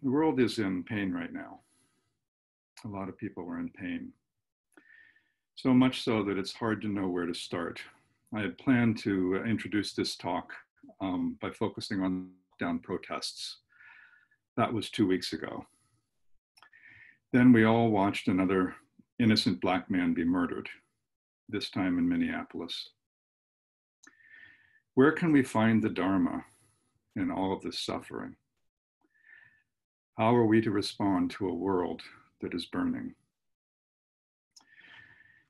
The world is in pain right now. A lot of people are in pain. So much so that it's hard to know where to start. I had planned to introduce this talk by focusing on lockdown protests. That was 2 weeks ago. Then we all watched another innocent Black man be murdered, this time in Minneapolis. Where can we find the dharma in all of this suffering? How are we to respond to a world that is burning?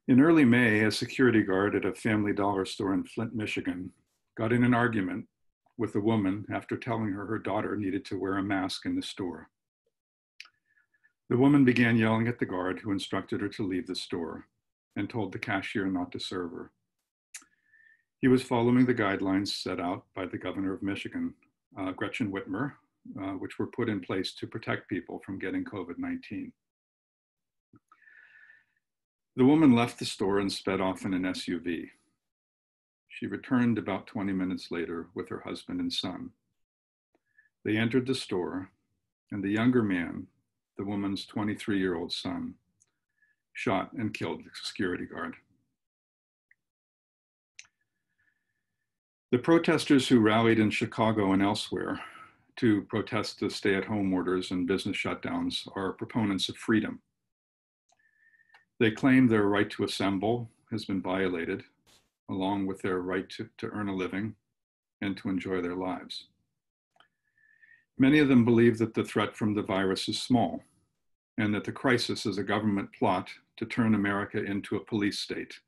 In early May, a security guard at a Family Dollar store in Flint, Michigan, got in an argument with a woman after telling her daughter needed to wear a mask in the store. The woman began yelling at the guard, who instructed her to leave the store and told the cashier not to serve her. He was following the guidelines set out by the governor of Michigan, Gretchen Whitmer, which were put in place to protect people from getting COVID-19. The woman left the store and sped off in an SUV. She returned about 20 minutes later with her husband and son. They entered the store, and the younger man, the woman's 23-year-old son, shot and killed the security guard. The protesters who rallied in Chicago and elsewhere to protest the stay-at-home orders and business shutdowns are proponents of freedom. They claim their right to assemble has been violated, along with their right to earn a living and to enjoy their lives. Many of them believe that the threat from the virus is small and that the crisis is a government plot to turn America into a police state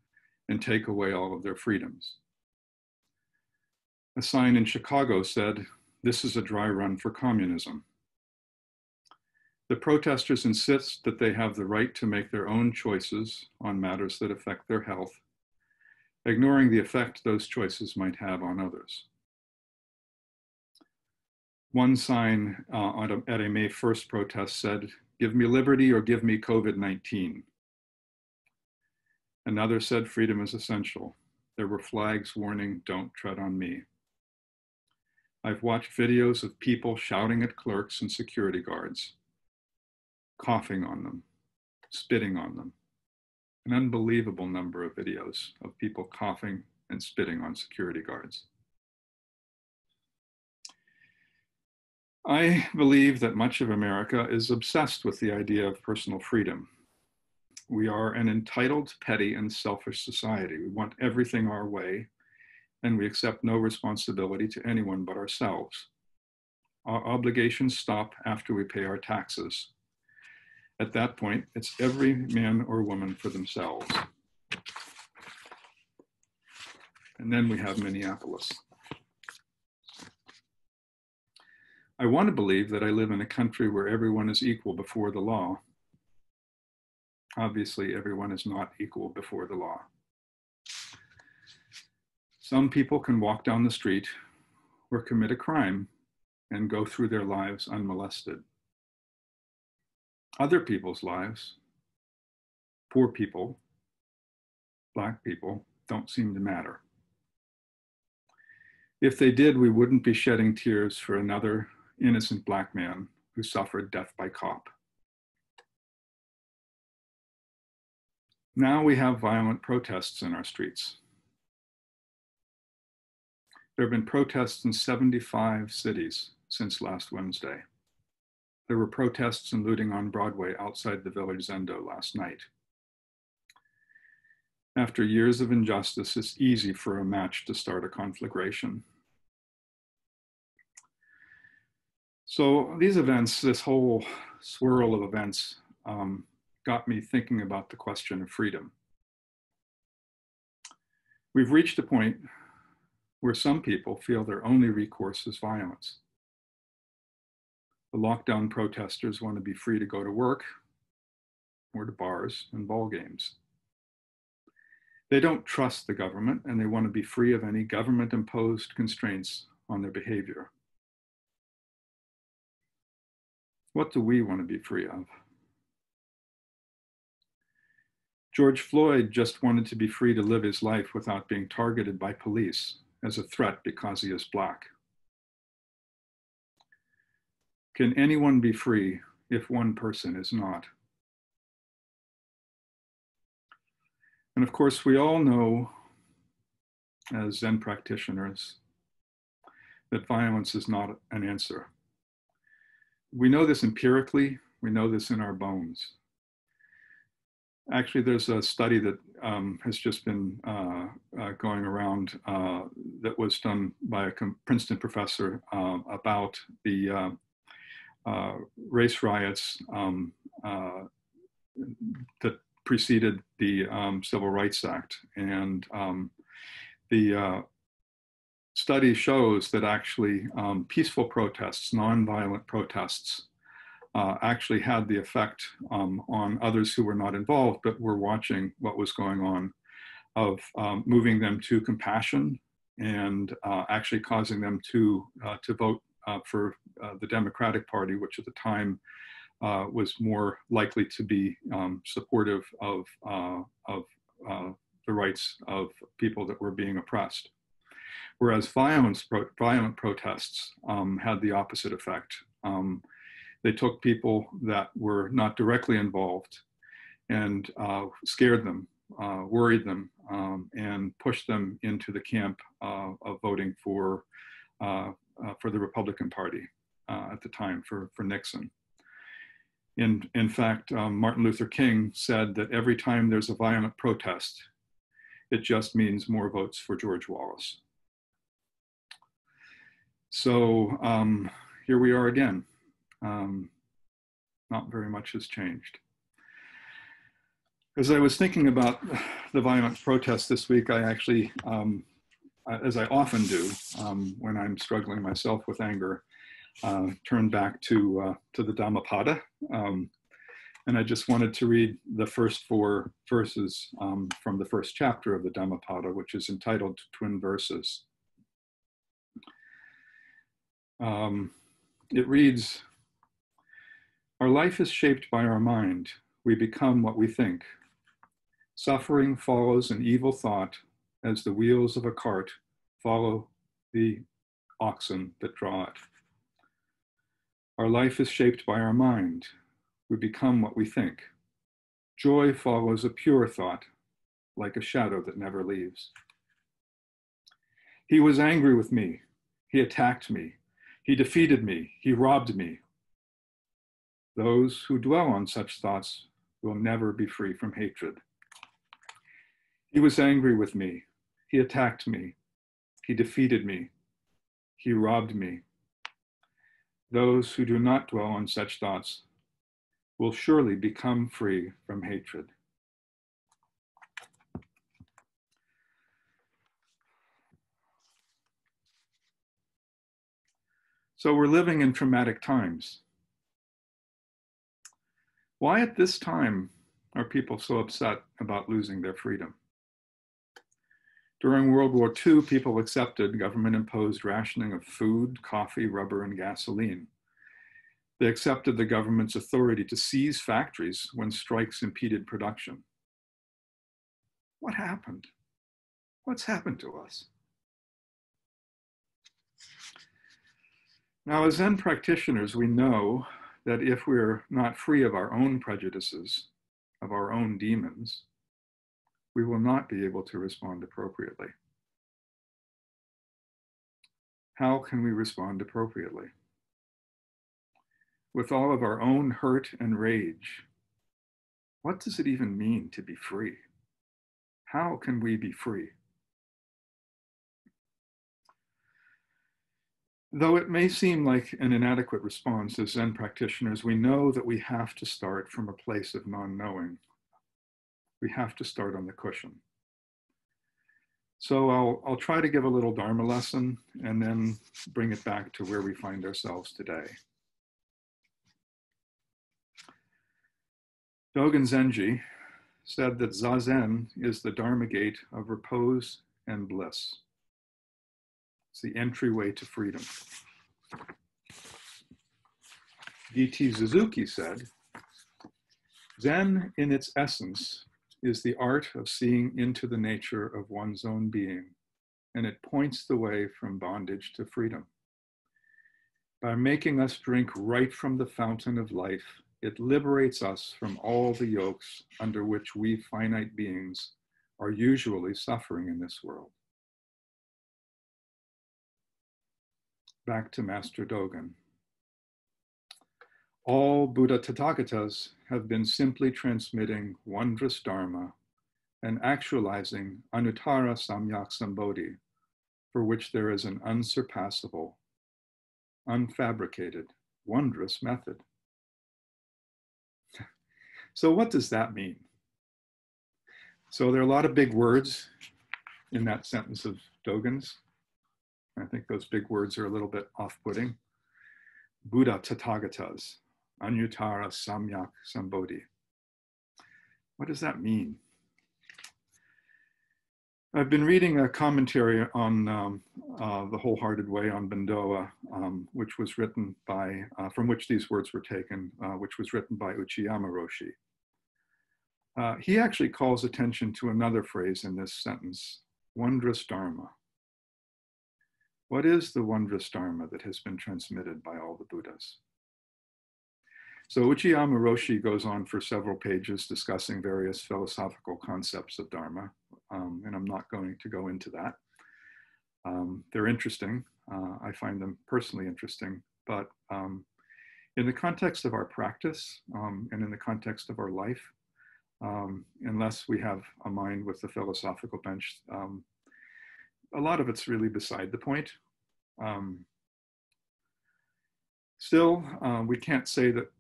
and take away all of their freedoms. A sign in Chicago said, "This is a dry run for communism." The protesters insist that they have the right to make their own choices on matters that affect their health, ignoring the effect those choices might have on others. One sign at a May 1st protest said, "Give me liberty or give me COVID-19. Another said, "Freedom is essential." There were flags warning, "Don't tread on me." I've watched videos of people shouting at clerks and security guards, coughing on them, spitting on them. An unbelievable number of videos of people coughing and spitting on security guards. I believe that much of America is obsessed with the idea of personal freedom. We are an entitled, petty, and selfish society. We want everything our way, and we accept no responsibility to anyone but ourselves. Our obligations stop after we pay our taxes. At that point, it's every man or woman for themselves. And then we have Minneapolis. I want to believe that I live in a country where everyone is equal before the law. Obviously, everyone is not equal before the law. Some people can walk down the street or commit a crime and go through their lives unmolested. Other people's lives, poor people, Black people, don't seem to matter. If they did, we wouldn't be shedding tears for another innocent Black man who suffered death by cop. Now we have violent protests in our streets. There have been protests in 75 cities since last Wednesday. There were protests and looting on Broadway outside the Village Zendo last night. After years of injustice, it's easy for a match to start a conflagration. So these events, this whole swirl of events, got me thinking about the question of freedom. We've reached a point where some people feel their only recourse is violence. The lockdown protesters want to be free to go to work or to bars and ball games. They don't trust the government, and they want to be free of any government-imposed constraints on their behavior. What do we want to be free of? George Floyd just wanted to be free to live his life without being targeted by police as a threat because he is Black. Can anyone be free if one person is not? And of course, we all know as Zen practitioners that violence is not an answer. We know this empirically, we know this in our bones. Actually, there's a study that has just been going around that was done by a Princeton professor about the race riots that preceded the Civil Rights Act. And the study shows that actually peaceful protests, nonviolent protests, actually had the effect on others who were not involved, but were watching what was going on, of moving them to compassion and actually causing them to vote for the Democratic Party, which at the time was more likely to be supportive of the rights of people that were being oppressed. Whereas violent protests had the opposite effect. They took people that were not directly involved and scared them, worried them, and pushed them into the camp of voting for the Republican Party at the time, for Nixon. In fact, Martin Luther King said that every time there's a violent protest, it just means more votes for George Wallace. So here we are again. Not very much has changed. As I was thinking about the violent protests this week, I actually, as I often do when I'm struggling myself with anger, turned back to the Dhammapada. And I just wanted to read the first 4 verses from the first chapter of the Dhammapada, which is entitled Twin Verses. It reads, "Our life is shaped by our mind. We become what we think. Suffering follows an evil thought as the wheels of a cart follow the oxen that draw it. Our life is shaped by our mind. We become what we think. Joy follows a pure thought, like a shadow that never leaves. He was angry with me. He attacked me. He defeated me. He robbed me. Those who dwell on such thoughts will never be free from hatred. He was angry with me. He attacked me. He defeated me. He robbed me. Those who do not dwell on such thoughts will surely become free from hatred." So we're living in traumatic times. Why at this time are people so upset about losing their freedom? During World War II, people accepted government-imposed rationing of food, coffee, rubber, and gasoline. They accepted the government's authority to seize factories when strikes impeded production. What happened? What's happened to us? Now, as Zen practitioners, we know that if we're not free of our own prejudices, of our own demons, we will not be able to respond appropriately. How can we respond appropriately? With all of our own hurt and rage, what does it even mean to be free? How can we be free? Though it may seem like an inadequate response as Zen practitioners, we know that we have to start from a place of non-knowing. We have to start on the cushion. So I'll try to give a little Dharma lesson and then bring it back to where we find ourselves today. Dogen Zenji said that zazen is the Dharma gate of repose and bliss. It's the entryway to freedom. D.T. Suzuki said, "Zen in its essence is the art of seeing into the nature of one's own being, and it points the way from bondage to freedom. By making us drink right from the fountain of life, it liberates us from all the yokes under which we finite beings are usually suffering in this world. Back to Master Dogen. All Buddha Tathagatas have been simply transmitting wondrous dharma and actualizing anuttara samyak sambodhi, for which there is an unsurpassable, unfabricated, wondrous method. So what does that mean? So there are a lot of big words in that sentence of Dogen's. I think those big words are a little bit off-putting. Buddha Tathagatas, anuttara samyak sambodhi. What does that mean? I've been reading a commentary on The Wholehearted Way on Bendoa, which was written by, from which these words were taken, which was written by Uchiyama Roshi. He actually calls attention to another phrase in this sentence, wondrous dharma. What is the wondrous dharma that has been transmitted by all the Buddhas? So Uchiyama Roshi goes on for several pages discussing various philosophical concepts of dharma, and I'm not going to go into that. They're interesting. I find them personally interesting, but in the context of our practice and in the context of our life, unless we have a mind with the philosophical bench, a lot of it's really beside the point. Still, we can't say that,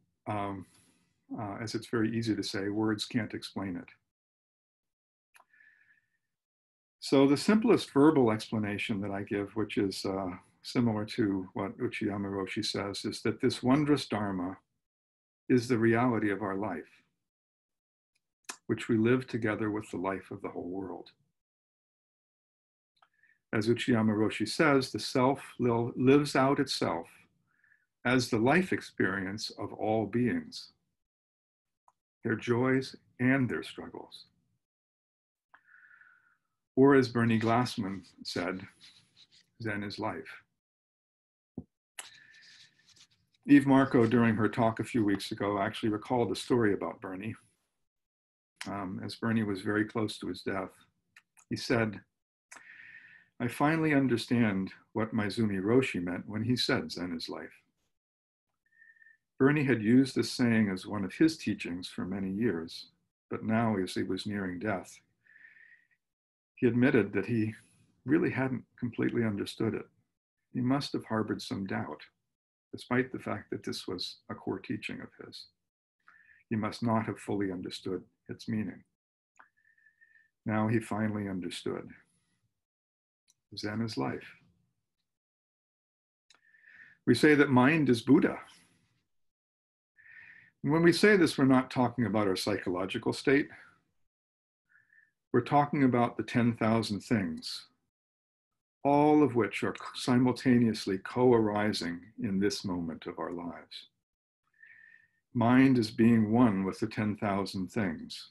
as it's very easy to say, words can't explain it. So the simplest verbal explanation that I give, which is similar to what Uchiyama Roshi says, is that this wondrous dharma is the reality of our life, which we live together with the life of the whole world. As Uchiyama Roshi says, the self lives out itself as the life experience of all beings, their joys and their struggles. Or as Bernie Glassman said, Zen is life. Eve Marco, during her talk a few weeks ago, actually recalled a story about Bernie. As Bernie was very close to his death, he said, "I finally understand what Maizumi Roshi meant when he said Zen is life." Bernie had used this saying as one of his teachings for many years, but now as he was nearing death, he admitted that he really hadn't completely understood it. He must have harbored some doubt, despite the fact that this was a core teaching of his. He must not have fully understood its meaning. Now he finally understood. Zen is life. We say that mind is Buddha. When we say this, we're not talking about our psychological state. We're talking about the 10,000 things, all of which are simultaneously co-arising in this moment of our lives. Mind is being one with the 10,000 things.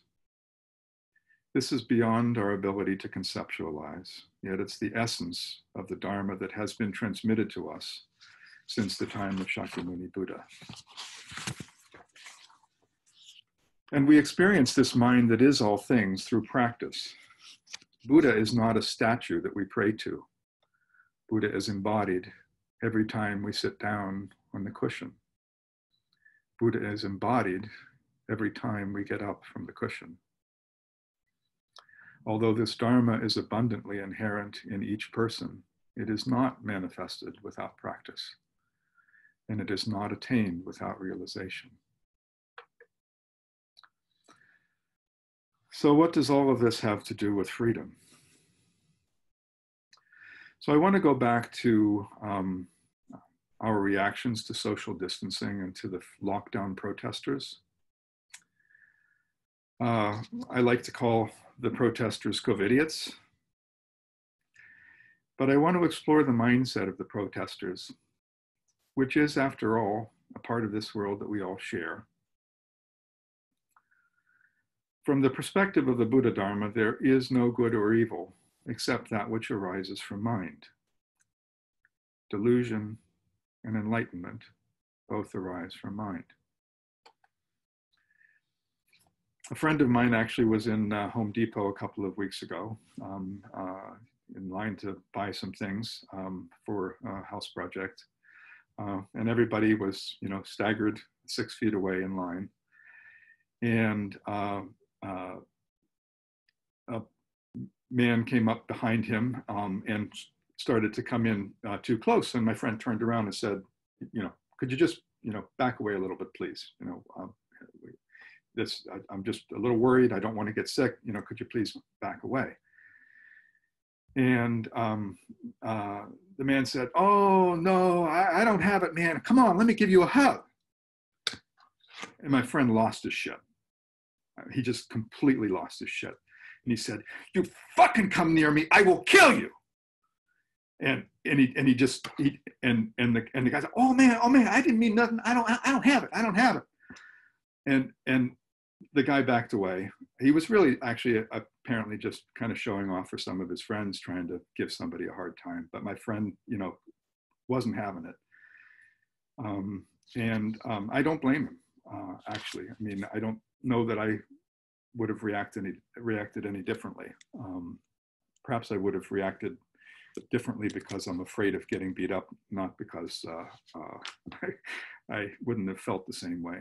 This is beyond our ability to conceptualize, yet it's the essence of the Dharma that has been transmitted to us since the time of Shakyamuni Buddha. And we experience this mind that is all things through practice. Buddha is not a statue that we pray to. Buddha is embodied every time we sit down on the cushion. Buddha is embodied every time we get up from the cushion. Although this Dharma is abundantly inherent in each person, it is not manifested without practice, and it is not attained without realization. So what does all of this have to do with freedom? So I want to go back to our reactions to social distancing and to the lockdown protesters. I like to call the protesters COVIDiots, but I want to explore the mindset of the protesters, which is, after all, a part of this world that we all share. From the perspective of the Buddha Dharma, there is no good or evil except that which arises from mind. Delusion, and enlightenment both arise from mind. A friend of mine actually was in Home Depot a couple of weeks ago in line to buy some things for a house project. And everybody was, staggered 6 feet away in line. And a man came up behind him and started to come in too close. And my friend turned around and said, could you just, back away a little bit, please? I'm just a little worried. I don't want to get sick. Could you please back away? And the man said, "Oh, no, I don't have it, man. Come on, let me give you a hug." And my friend lost his shit. He just completely lost his shit. And he said, "You fucking come near me, I will kill you." And the guy said, oh man, I didn't mean nothing. I don't have it. And the guy backed away. He was really actually apparently just kind of showing off for some of his friends, trying to give somebody a hard time. But my friend, wasn't having it. I don't blame him, actually. I mean, I don't know that I would have reacted any differently. Perhaps I would have reacted differently because I'm afraid of getting beat up, not because I wouldn't have felt the same way.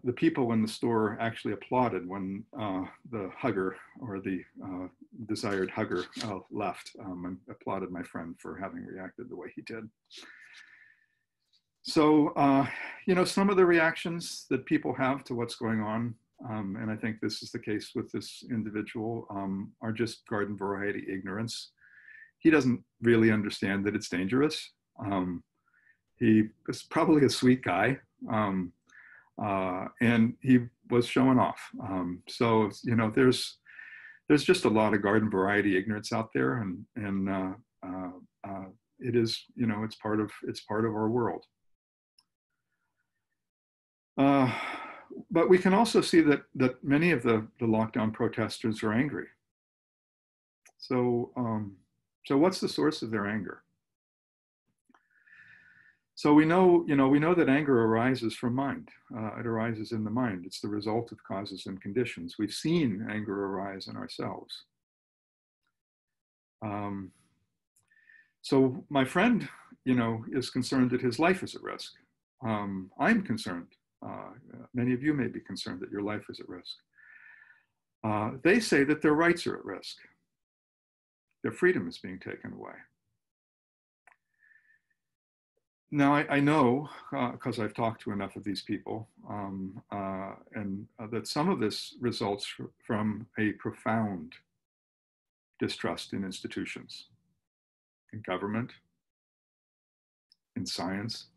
The people in the store actually applauded when the hugger or the desired hugger left, and applauded my friend for having reacted the way he did. So, some of the reactions that people have to what's going on, and I think this is the case with this individual, are just garden variety ignorance. He doesn't really understand that it's dangerous. He is probably a sweet guy. And he was showing off. So, there's just a lot of garden variety ignorance out there, and it is, it's part of our world. But we can also see that many of the lockdown protesters are angry. So what's the source of their anger? So we know that anger arises from mind. It arises in the mind. It's the result of causes and conditions. We've seen anger arise in ourselves. So my friend, is concerned that his life is at risk. I'm concerned. Many of you may be concerned that your life is at risk. They say that their rights are at risk. Their freedom is being taken away. Now, I know, because I've talked to enough of these people, that some of this results from a profound distrust in institutions, in government, in science.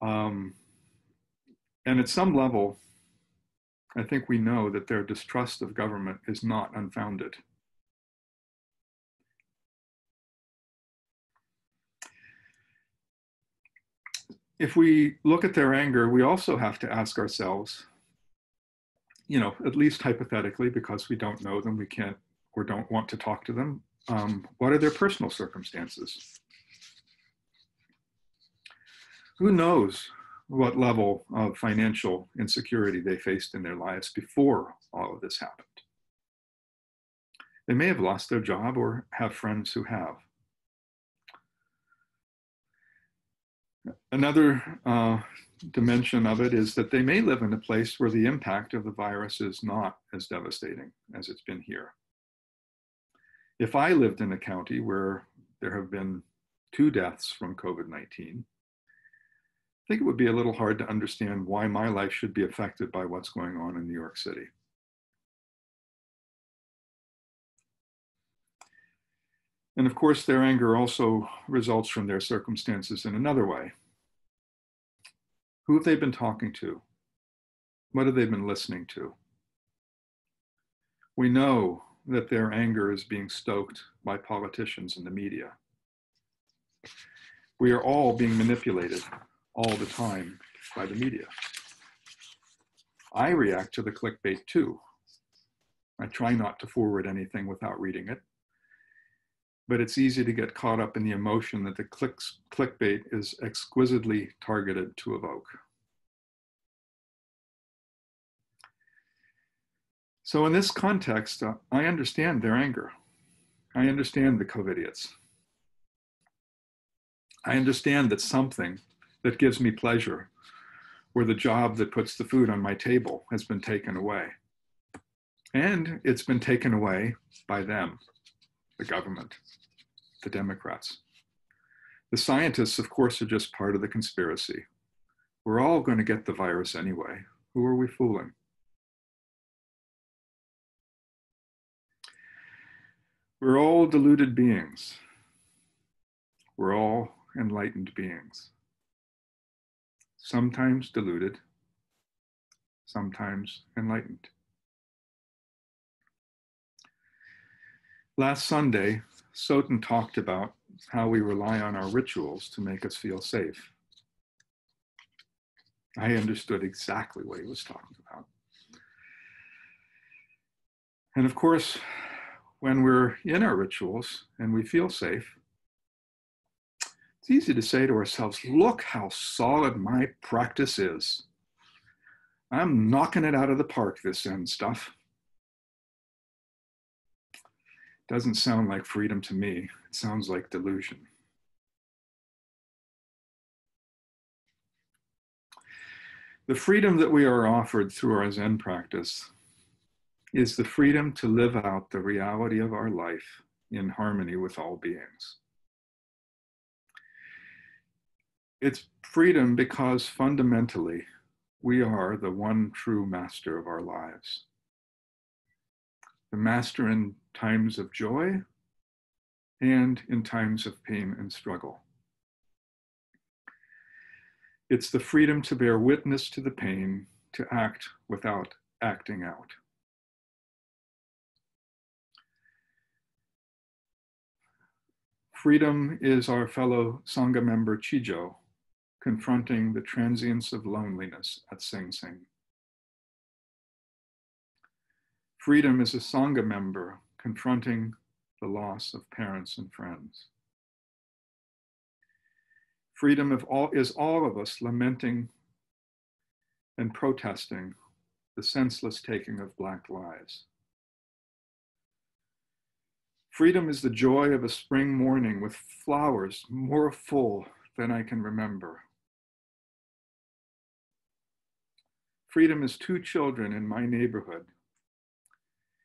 And at some level, I think we know that their distrust of government is not unfounded. If we look at their anger, we also have to ask ourselves, at least hypothetically, because we don't know them, we can't or don't want to talk to them, what are their personal circumstances? Who knows what level of financial insecurity they faced in their lives before all of this happened? They may have lost their job or have friends who have. Another dimension of it is that they may live in a place where the impact of the virus is not as devastating as it's been here. If I lived in a county where there have been 2 deaths from COVID-19, I think it would be a little hard to understand why my life should be affected by what's going on in New York City. And of course, their anger also results from their circumstances in another way. Who have they been talking to? What have they been listening to? We know that their anger is being stoked by politicians and the media. We are all being manipulated all the time by the media. I react to the clickbait too. I try not to forward anything without reading it. but it's easy to get caught up in the emotion that the clickbait is exquisitely targeted to evoke. So in this context, I understand their anger. I understand the COVIDiots. I understand that something that gives me pleasure or the job that puts the food on my table has been taken away. And it's been taken away by them, the government, the Democrats. The scientists, of course, are just part of the conspiracy. We're all going to get the virus anyway. Who are we fooling? We're all deluded beings. We're all enlightened beings. Sometimes deluded, sometimes enlightened. Last Sunday, Soten talked about how we rely on our rituals to make us feel safe. I understood exactly what he was talking about. And of course, when we're in our rituals and we feel safe, it's easy to say to ourselves, look how solid my practice is. I'm knocking it out of the park, this Zen stuff. Doesn't sound like freedom to me. It sounds like delusion. The freedom that we are offered through our Zen practice is the freedom to live out the reality of our life in harmony with all beings. It's freedom because fundamentally, we are the one true master of our lives. The master in times of joy and in times of pain and struggle. It's the freedom to bear witness to the pain, to act without acting out. Freedom is our fellow Sangha member Chijo confronting the transience of loneliness at Sing Sing. Freedom is a Sangha member confronting the loss of parents and friends. Freedom is all of us lamenting and protesting the senseless taking of Black lives. Freedom is the joy of a spring morning with flowers more full than I can remember. Freedom is two children in my neighborhood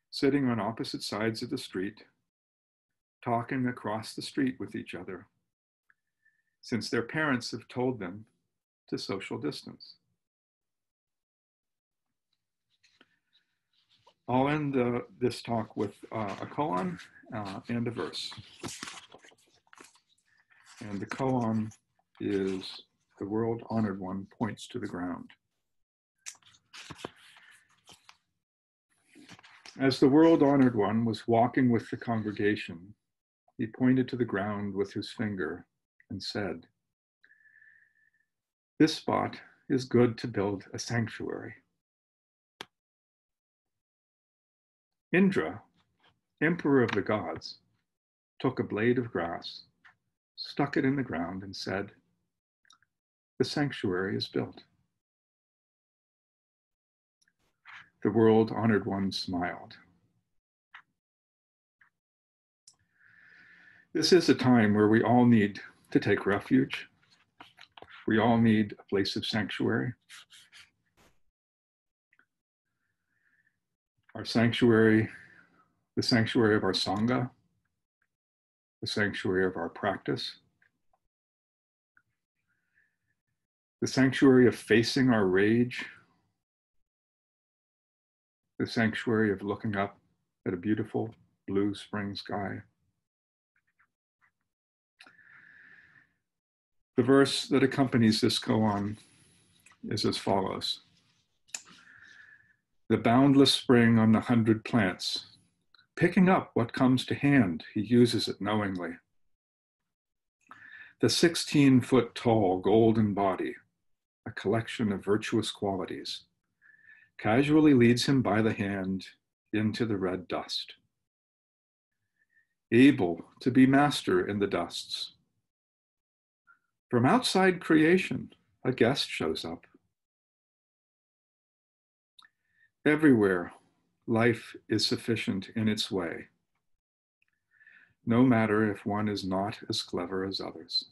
sitting on opposite sides of the street, talking across the street with each other, since their parents have told them to social distance. I'll end this talk with a koan and a verse. And the koan is, the world honored one points to the ground. As the world honored one was walking with the congregation, he pointed to the ground with his finger and said, "This spot is good to build a sanctuary." Indra, emperor of the gods, took a blade of grass, stuck it in the ground and said, "The sanctuary is built." The world honored one smiled. This is a time where we all need to take refuge. We all need a place of sanctuary. Our sanctuary, the sanctuary of our Sangha, the sanctuary of our practice, the sanctuary of facing our rage, the sanctuary of looking up at a beautiful blue spring sky. The verse that accompanies this koan is as follows. The boundless spring on the 100 plants, picking up what comes to hand, he uses it knowingly. The 16-foot tall golden body, a collection of virtuous qualities, casually leads him by the hand into the red dust. able to be master in the dusts. From outside creation, a guest shows up. Everywhere, life is sufficient in its way, no matter if one is not as clever as others.